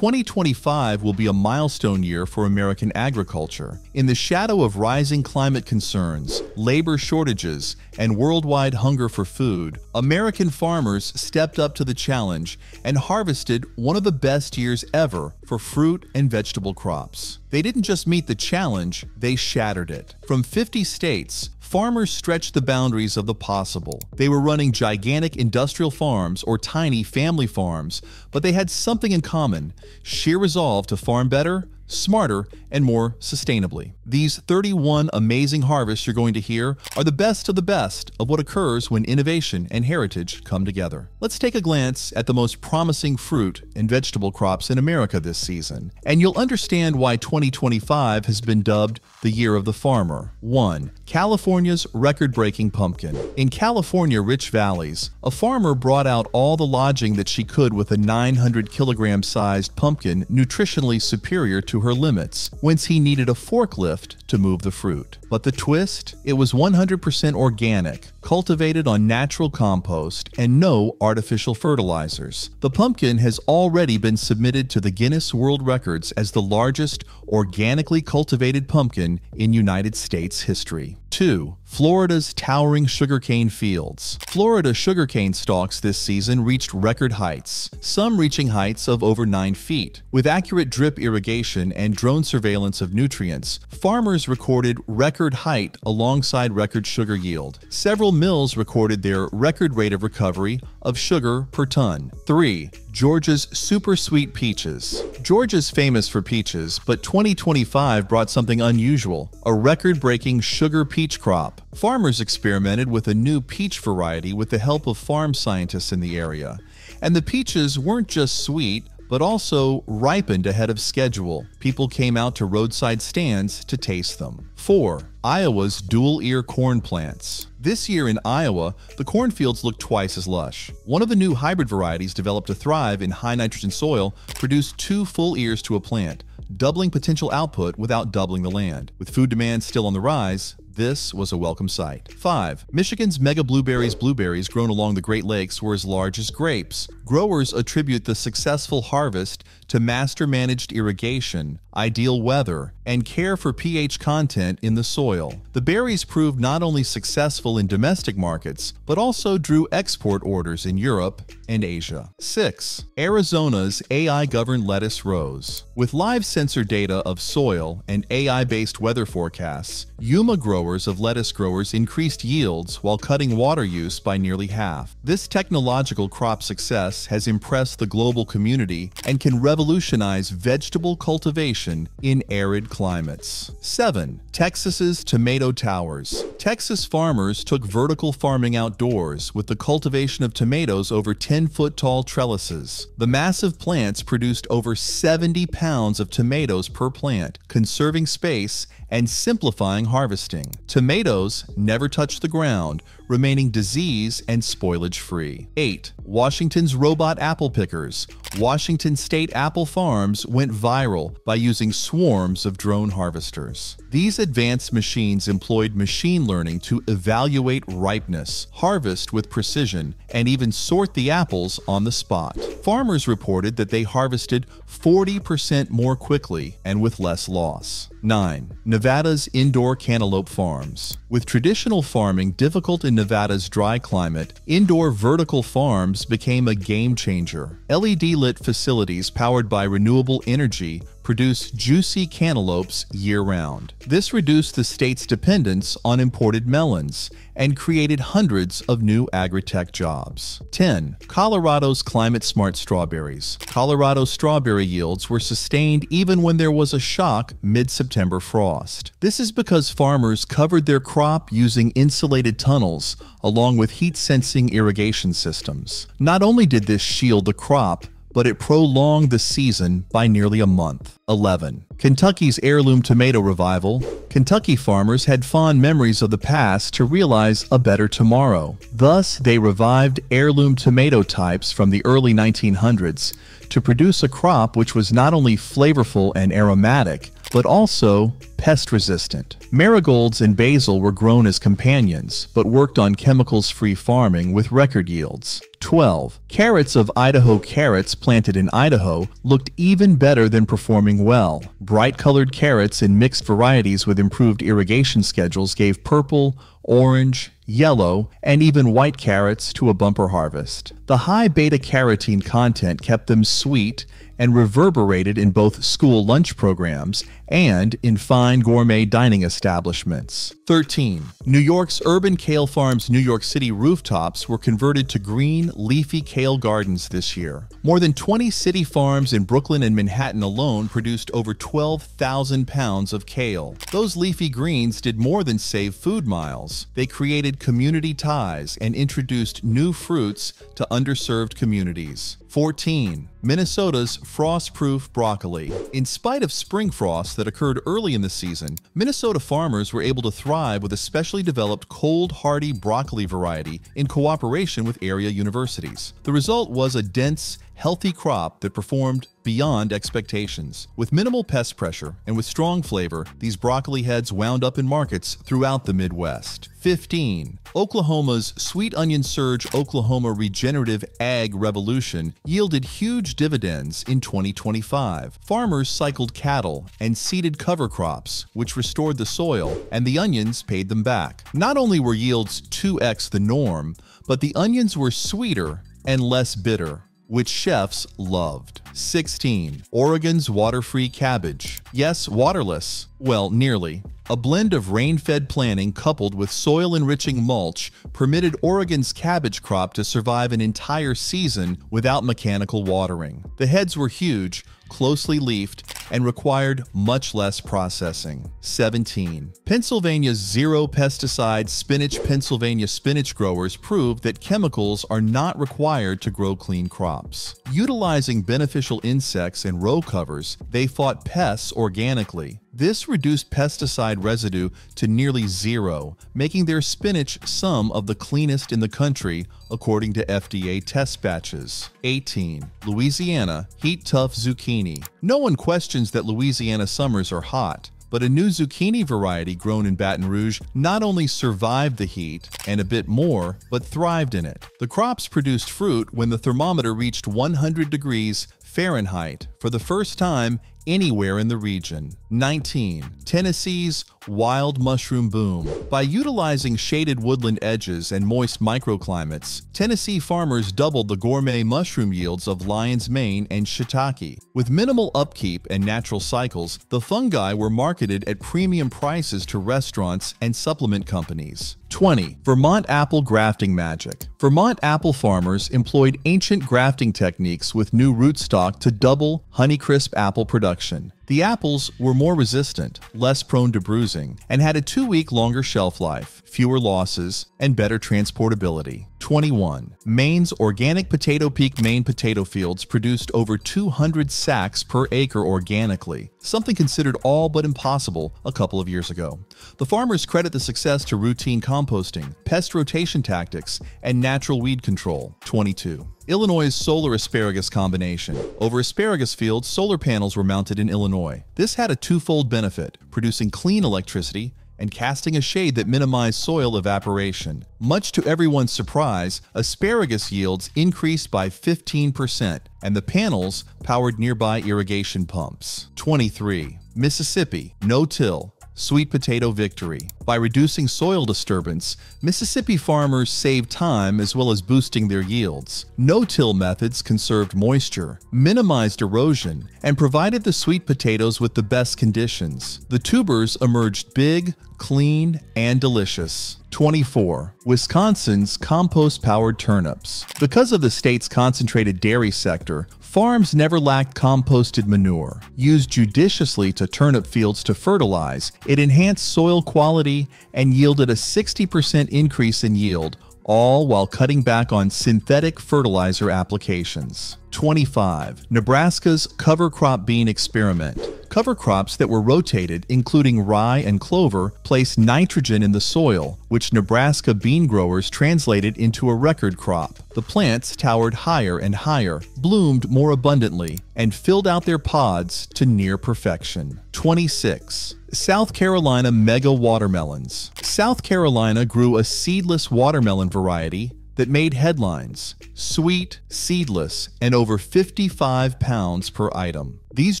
2025 will be a milestone year for American agriculture. In the shadow of rising climate concerns, labor shortages, and worldwide hunger for food, American farmers stepped up to the challenge and harvested one of the best years ever for fruit and vegetable crops. They didn't just meet the challenge, they shattered it. From 50 states, farmers stretched the boundaries of the possible. They were running gigantic industrial farms or tiny family farms, but they had something in common: sheer resolve to farm better, smarter, and more sustainably. These 31 amazing harvests you're going to hear are the best of what occurs when innovation and heritage come together. Let's take a glance at the most promising fruit and vegetable crops in America this season, and you'll understand why 2025 has been dubbed the Year of the Farmer. 1. California's record-breaking pumpkin. In California rich valleys, a farmer brought out all the lodging that she could with a 900-kilogram-sized pumpkin nutritionally superior to her limits, whence he needed a forklift to move the fruit. But the twist? It was 100% organic, cultivated on natural compost, and no artificial fertilizers. The pumpkin has already been submitted to the Guinness World Records as the largest organically cultivated pumpkin in United States history. 2. Florida's towering sugarcane fields. Florida sugarcane stalks this season reached record heights, some reaching heights of over 9 feet. With accurate drip irrigation and drone surveillance of nutrients, farmers recorded record height alongside record sugar yield. Several mills recorded their record rate of recovery of sugar per ton. 3. Georgia's super sweet peaches. Georgia's famous for peaches, but 2025 brought something unusual: a record-breaking sugar peach crop. Farmers experimented with a new peach variety with the help of farm scientists in the area. And the peaches weren't just sweet, but also ripened ahead of schedule. People came out to roadside stands to taste them. 4. Iowa's dual-ear corn plants. This year in Iowa, the cornfields look twice as lush. One of the new hybrid varieties developed to thrive in high-nitrogen soil produced 2 full ears to a plant, doubling potential output without doubling the land. With food demand still on the rise, this was a welcome sight. 5. Michigan's mega blueberries grown along the Great Lakes were as large as grapes. Growers attribute the successful harvest to master-managed irrigation, ideal weather, and care for pH content in the soil. The berries proved not only successful in domestic markets, but also drew export orders in Europe and Asia. 6. Arizona's AI-governed lettuce rose. With live sensor data of soil and AI-based weather forecasts, Yuma growers of lettuce growers increased yields while cutting water use by nearly half. This technological crop success has impressed the global community and can revolutionize vegetable cultivation in arid climates. 7. Texas's tomato towers. Texas farmers took vertical farming outdoors with the cultivation of tomatoes over 10-foot-tall trellises. The massive plants produced over 70 pounds of tomatoes per plant, conserving space and simplifying harvesting. Tomatoes never touched the ground, remaining disease and spoilage-free. 8. Washington's robot apple pickers. Washington State apple farms went viral by using swarms of drone harvesters. These advanced machines employed machine learning to evaluate ripeness, harvest with precision, and even sort the apples on the spot. Farmers reported that they harvested 40% more quickly and with less loss. 9. Nevada's indoor cantaloupe farms. With traditional farming difficult in Nevada's dry climate, indoor vertical farms became a game changer. LED-lit facilities powered by renewable energy produce juicy cantaloupes year-round. This reduced the state's dependence on imported melons and created hundreds of new agri-tech jobs. 10. Colorado's climate-smart strawberries. Colorado strawberry yields were sustained even when there was a shock mid-September frost. This is because farmers covered their crop using insulated tunnels along with heat-sensing irrigation systems. Not only did this shield the crop, but it prolonged the season by nearly a month. 11. Kentucky's heirloom tomato revival. Kentucky farmers had fond memories of the past to realize a better tomorrow. Thus, they revived heirloom tomato types from the early 1900s to produce a crop which was not only flavorful and aromatic, but also pest-resistant. Marigolds and basil were grown as companions, but worked on chemicals-free farming with record yields. 12. Carrots of Idaho. Carrots planted in Idaho looked even better than performing well. Bright-colored carrots in mixed varieties with improved irrigation schedules gave purple, orange, yellow, and even white carrots to a bumper harvest. The high beta-carotene content kept them sweet and reverberated in both school lunch programs and in fine gourmet dining establishments. 13. New York's urban kale farms. New York City rooftops were converted to green, leafy kale gardens this year. More than 20 city farms in Brooklyn and Manhattan alone produced over 12,000 pounds of kale. Those leafy greens did more than save food miles. They created community ties and introduced new fruits to underserved communities. 14. Minnesota's frost-proof broccoli. In spite of spring frosts that occurred early in the season, Minnesota farmers were able to thrive with a specially developed cold-hardy broccoli variety in cooperation with area universities. The result was a dense, healthy crop that performed beyond expectations. With minimal pest pressure and with strong flavor, these broccoli heads wound up in markets throughout the Midwest. 15. Oklahoma's Sweet Onion Surge Oklahoma Regenerative Ag Revolution yielded huge dividends in 2025. Farmers cycled cattle and seeded cover crops, which restored the soil, and the onions paid them back. Not only were yields 2x the norm, but the onions were sweeter and less bitter, which chefs loved. 16. Oregon's water-free cabbage. Yes, waterless. Well, nearly. A blend of rain-fed planting coupled with soil-enriching mulch permitted Oregon's cabbage crop to survive an entire season without mechanical watering. The heads were huge, closely leafed, and required much less processing. 17. Pennsylvania's zero-pesticide spinach. Pennsylvania spinach growers proved that chemicals are not required to grow clean crops. Utilizing beneficial insects and row covers, they fought pests organically. This reduced pesticide residue to nearly zero, making their spinach some of the cleanest in the country, according to FDA test batches. 18. Louisiana heat-tough zucchini. No one questions that Louisiana summers are hot, but a new zucchini variety grown in Baton Rouge not only survived the heat and a bit more, but thrived in it. The crops produced fruit when the thermometer reached 100 degrees Fahrenheit for the first time anywhere in the region. 19. Tennessee's wild mushroom boom. By utilizing shaded woodland edges and moist microclimates, Tennessee farmers doubled the gourmet mushroom yields of lion's mane and shiitake. With minimal upkeep and natural cycles, the fungi were marketed at premium prices to restaurants and supplement companies. 20. Vermont apple grafting magic. Vermont apple farmers employed ancient grafting techniques with new rootstock to double Honeycrisp apple production. The apples were more resistant, less prone to bruising, and had a 2-week longer shelf life, fewer losses, and better transportability. 21. Maine's Organic Potato Peak. Maine potato fields produced over 200 sacks per acre organically, something considered all but impossible a couple of years ago. The farmers credit the success to routine composting, pest rotation tactics, and natural weed control. 22. Illinois' solar asparagus combination. Over asparagus fields, solar panels were mounted in Illinois. This had a twofold benefit, producing clean electricity and casting a shade that minimized soil evaporation. Much to everyone's surprise, asparagus yields increased by 15%, and the panels powered nearby irrigation pumps. 23. Mississippi, no-till. Sweet potato victory. By reducing soil disturbance, Mississippi farmers saved time as well as boosting their yields. No-till methods conserved moisture, minimized erosion, and provided the sweet potatoes with the best conditions. The tubers emerged big, clean, and delicious. 24. Wisconsin's compost-powered turnips. Because of the state's concentrated dairy sector, farms never lacked composted manure. Used judiciously to turnip fields to fertilize, it enhanced soil quality and yielded a 60% increase in yield, all while cutting back on synthetic fertilizer applications. 25. Nebraska's cover crop bean experiment. Cover crops that were rotated, including rye and clover, placed nitrogen in the soil, which Nebraska bean growers translated into a record crop. The plants towered higher and higher, bloomed more abundantly, and filled out their pods to near perfection. 26. South Carolina mega watermelons. South Carolina grew a seedless watermelon variety that made headlines: sweet, seedless, and over 55 pounds per item. These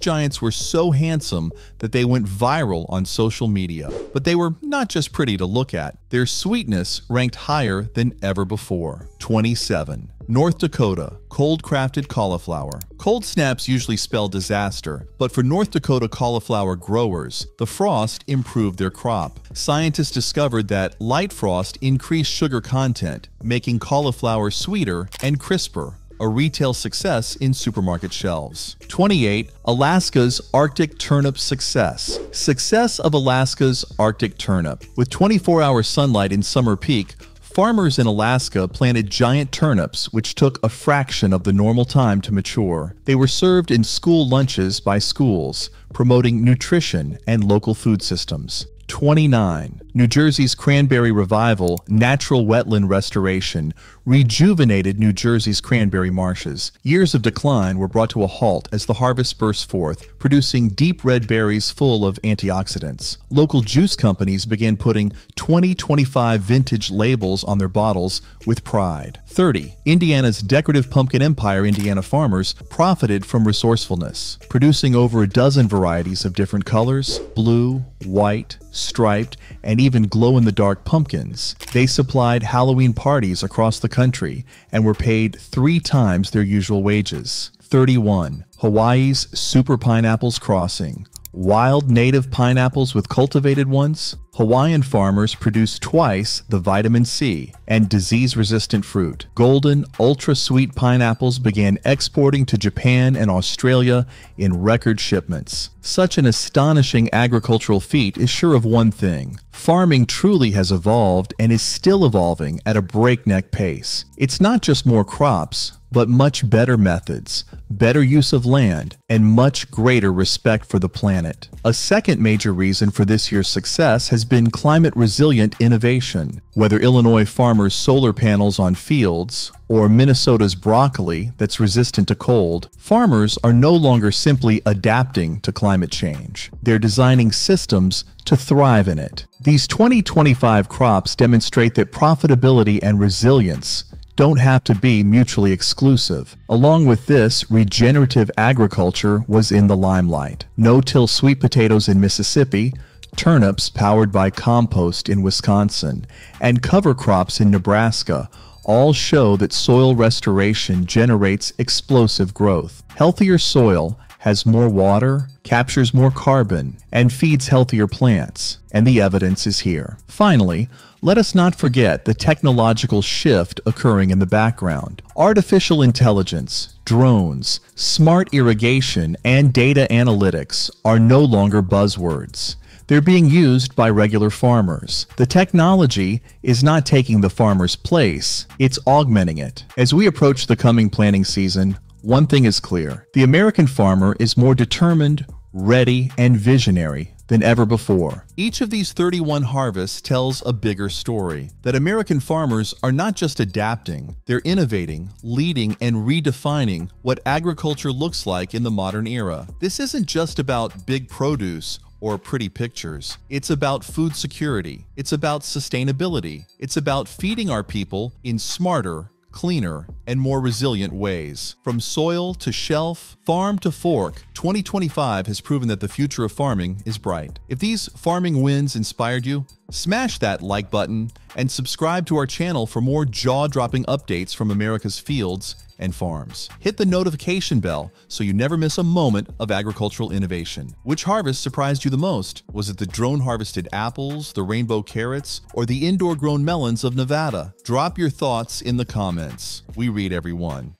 giants were so handsome that they went viral on social media. But they were not just pretty to look at. Their sweetness ranked higher than ever before. 27. North Dakota cold-crafted cauliflower. Cold snaps usually spell disaster, but for North Dakota cauliflower growers, the frost improved their crop. Scientists discovered that light frost increased sugar content, making cauliflower sweeter and crisper, a retail success in supermarket shelves. 28. Alaska's Arctic turnip success. Success of Alaska's Arctic turnip. With 24-hour sunlight in summer peak, farmers in Alaska planted giant turnips, which took a fraction of the normal time to mature. They were served in school lunches by schools, promoting nutrition and local food systems. 29. New Jersey's cranberry revival, natural wetland restoration, rejuvenated New Jersey's cranberry marshes. Years of decline were brought to a halt as the harvest burst forth, producing deep red berries full of antioxidants. Local juice companies began putting 2025 vintage labels on their bottles with pride. 30. Indiana's decorative pumpkin empire Indiana farmers profited from resourcefulness, producing over a dozen varieties of different colors: blue, white, striped, and even glow-in-the-dark pumpkins. They supplied Halloween parties across the country and were paid 3 times their usual wages. 31. Hawaii's Super Pineapples Crossing. Wild native pineapples with cultivated ones? Hawaiian farmers produce twice the vitamin C and disease-resistant fruit. Golden, ultra-sweet pineapples began exporting to Japan and Australia in record shipments. Such an astonishing agricultural feat is sure of one thing: farming truly has evolved and is still evolving at a breakneck pace. It's not just more crops, but much better methods, better use of land, and much greater respect for the planet. A second major reason for this year's success has been climate-resilient innovation. Whether Illinois farmers' solar panels on fields or Minnesota's broccoli that's resistant to cold, farmers are no longer simply adapting to climate change. They're designing systems to thrive in it. These 2025 crops demonstrate that profitability and resilience don't have to be mutually exclusive. Along with this, regenerative agriculture was in the limelight. No-till sweet potatoes in Mississippi, turnips powered by compost in Wisconsin, and cover crops in Nebraska all show that soil restoration generates explosive growth. Healthier soil has more water, captures more carbon, and feeds healthier plants. And the evidence is here. Finally, let us not forget the technological shift occurring in the background. Artificial intelligence, drones, smart irrigation, and data analytics are no longer buzzwords. They're being used by regular farmers. The technology is not taking the farmer's place, it's augmenting it. As we approach the coming planting season, one thing is clear: the American farmer is more determined, ready, and visionary than ever before. Each of these 31 harvests tells a bigger story, that American farmers are not just adapting, they're innovating, leading, and redefining what agriculture looks like in the modern era. This isn't just about big produce or pretty pictures. It's about food security. It's about sustainability. It's about feeding our people in smarter, cleaner, and more resilient ways. From soil to shelf, farm to fork, 2025 has proven that the future of farming is bright. If these farming wins inspired you, smash that like button and subscribe to our channel for more jaw-dropping updates from America's fields and farms. Hit the notification bell so you never miss a moment of agricultural innovation. Which harvest surprised you the most? Was it the drone-harvested apples, the rainbow carrots, or the indoor-grown melons of Nevada? Drop your thoughts in the comments. We read every one.